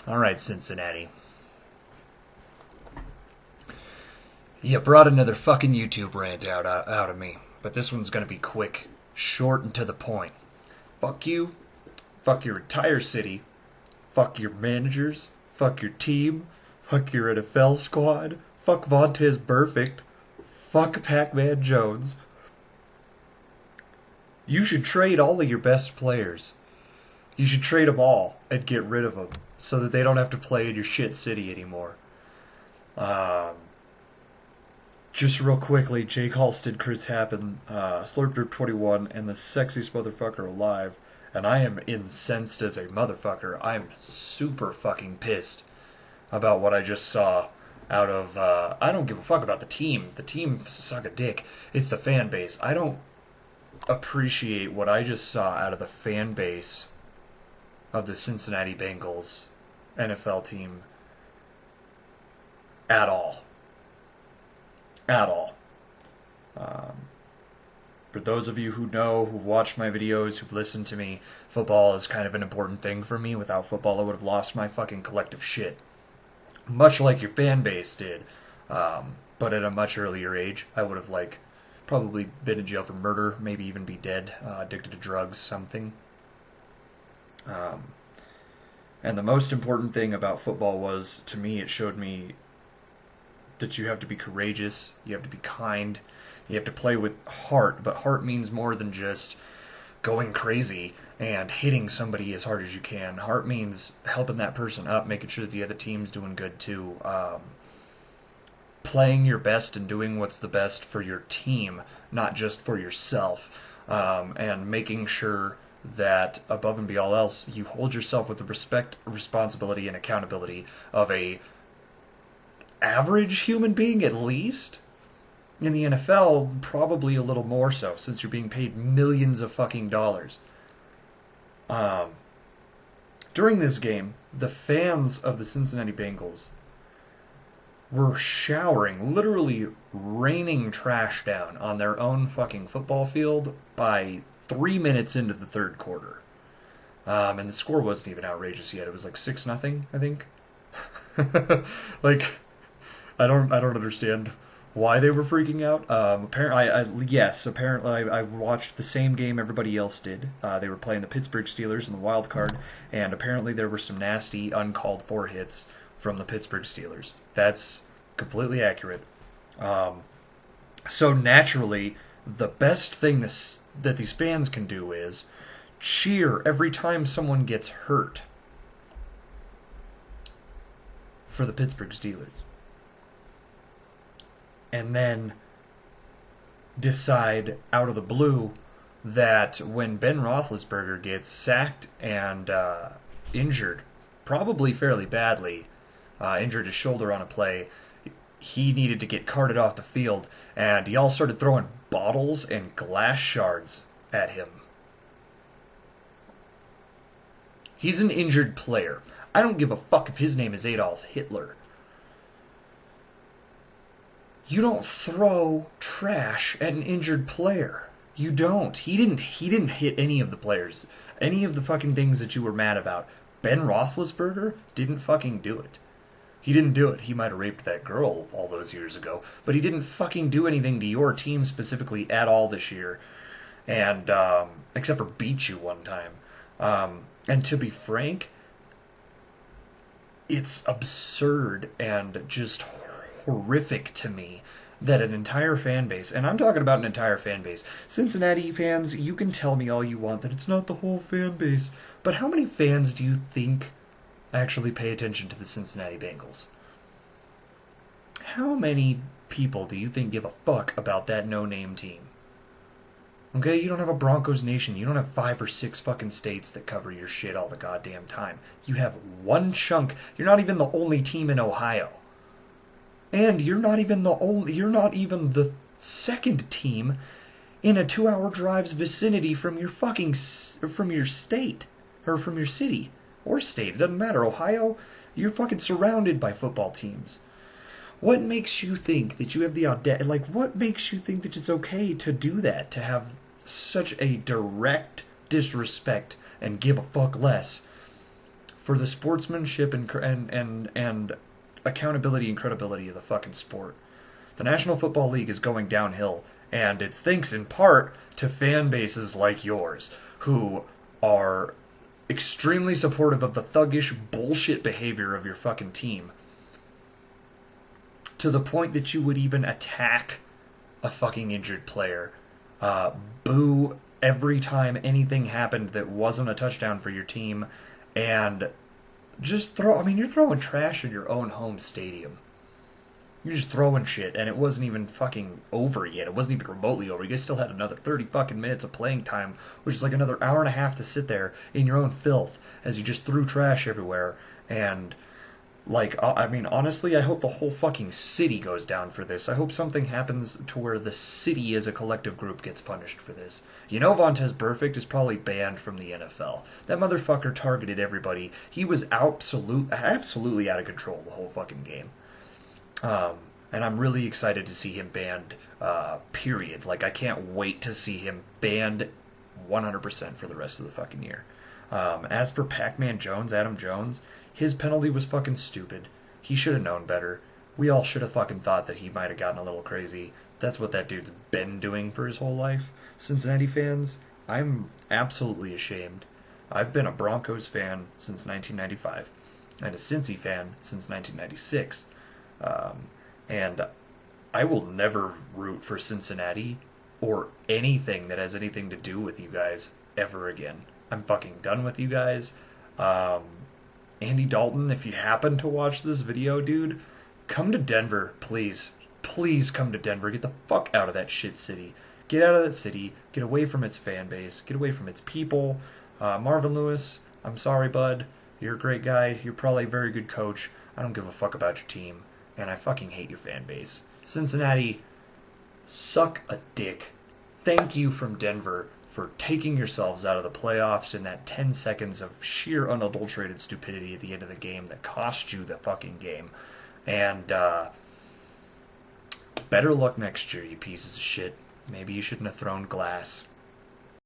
All right, Cincinnati. You brought another fucking YouTube rant out of me, but this one's gonna be quick, short, and to the point. Fuck you. Fuck your entire city. Fuck your managers. Fuck your team. Fuck your NFL squad. Fuck Vontez Perfect. Fuck Pac-Man Jones. You should trade all of your best players. You should trade them all and get rid of them so that they don't have to play in your shit city anymore. Just real quickly, Jake Halstead, Chris Happen, Slurp 21, and the sexiest motherfucker alive. And I am incensed as a motherfucker. I am super fucking pissed about what I just saw out of... I don't give a fuck about the team. The team suck a dick. It's the fan base. I don't appreciate what I just saw out of the fan base of the Cincinnati Bengals NFL team at all. At all. For those of you who know, who've watched my videos, who've listened to me, football is kind of an important thing for me. Without football, I would have lost my fucking collective shit. Much like your fan base did. But at a much earlier age, I would have, probably been in jail for murder, maybe even be dead, addicted to drugs, something. And the most important thing about football was, to me, it showed me that you have to be courageous, you have to be kind, you have to play with heart, but heart means more than just going crazy and hitting somebody as hard as you can. Heart means helping that person up, making sure that the other team's doing good too. Playing your best and doing what's the best for your team, not just for yourself. And making sure that above and beyond else, you hold yourself with the respect, responsibility, and accountability of a average human being, at least. In the NFL, probably a little more so, since you're being paid millions of fucking dollars. During this game, the fans of the Cincinnati Bengals were showering, literally raining trash down on their own fucking football field by 3 minutes into the third quarter. And the score wasn't even outrageous yet. It was 6-0, I think. I don't understand why they were freaking out. Apparently I watched the same game everybody else did. They were playing the Pittsburgh Steelers in the wild card, and apparently there were some nasty uncalled for hits from the Pittsburgh Steelers. That's completely accurate. So naturally, the best thing that these fans can do is cheer every time someone gets hurt for the Pittsburgh Steelers. And then decide out of the blue that when Ben Roethlisberger gets sacked and injured, probably fairly badly, injured his shoulder on a play, he needed to get carted off the field, and y'all started throwing bottles and glass shards at him. He's an injured player. I don't give a fuck if his name is Adolf Hitler. You don't throw trash at an injured player. You don't. He didn't hit any of the players. Any of the fucking things that you were mad about. Ben Roethlisberger didn't fucking do it. He didn't do it. He might have raped that girl all those years ago, but he didn't fucking do anything to your team specifically at all this year. And, except for beat you one time. And to be frank, it's absurd and just horrific to me that an entire fan base, and I'm talking about an entire fan base, Cincinnati fans, you can tell me all you want that it's not the whole fan base, but how many fans do you think actually pay attention to the Cincinnati Bengals? How many people do you think give a fuck about that no-name team? Okay, you don't have a Broncos nation. You don't have 5 or 6 fucking states that cover your shit all the goddamn time. You have one chunk. You're not even the only team in Ohio. And you're not even the second team in a 2-hour drive's vicinity from your state, or from your city, or state. It doesn't matter. Ohio, you're fucking surrounded by football teams. What makes you think that you have the audacity? What makes you think that it's okay to do that? To have such a direct disrespect and give a fuck less for the sportsmanship and accountability and credibility of the fucking sport. The National Football League is going downhill, and it's thanks in part to fan bases like yours, who are extremely supportive of the thuggish bullshit behavior of your fucking team, to the point that you would even attack a fucking injured player, boo every time anything happened that wasn't a touchdown for your team, and just you're throwing trash in your own home stadium. You're just throwing shit, and it wasn't even fucking over yet. It wasn't even remotely over. You guys still had another 30 fucking minutes of playing time, which is like another hour and a half to sit there in your own filth as you just threw trash everywhere. And, honestly, I hope the whole fucking city goes down for this. I hope something happens to where the city as a collective group gets punished for this. You know Vontaze Burfict is probably banned from the NFL. That motherfucker targeted everybody. He was absolutely out of control the whole fucking game. And I'm really excited to see him banned, period. I can't wait to see him banned 100% for the rest of the fucking year. As for Pac-Man Jones, Adam Jones, his penalty was fucking stupid. He should have known better. We all should have fucking thought that he might have gotten a little crazy. That's what that dude's been doing for his whole life. Cincinnati fans, I'm absolutely ashamed. I've been a Broncos fan since 1995, and a Cincy fan since 1996. And I will never root for Cincinnati or anything that has anything to do with you guys ever again. I'm fucking done with you guys. Andy Dalton, if you happen to watch this video, dude, come to Denver, please. Please come to Denver. Get the fuck out of that shit city. Get out of that city. Get away from its fan base. Get away from its people. Marvin Lewis, I'm sorry, bud. You're a great guy. You're probably a very good coach. I don't give a fuck about your team. And I fucking hate your fan base. Cincinnati, suck a dick. Thank you from Denver for taking yourselves out of the playoffs in that 10 seconds of sheer unadulterated stupidity at the end of the game that cost you the fucking game. And better luck next year, you pieces of shit. Maybe you shouldn't have thrown glass.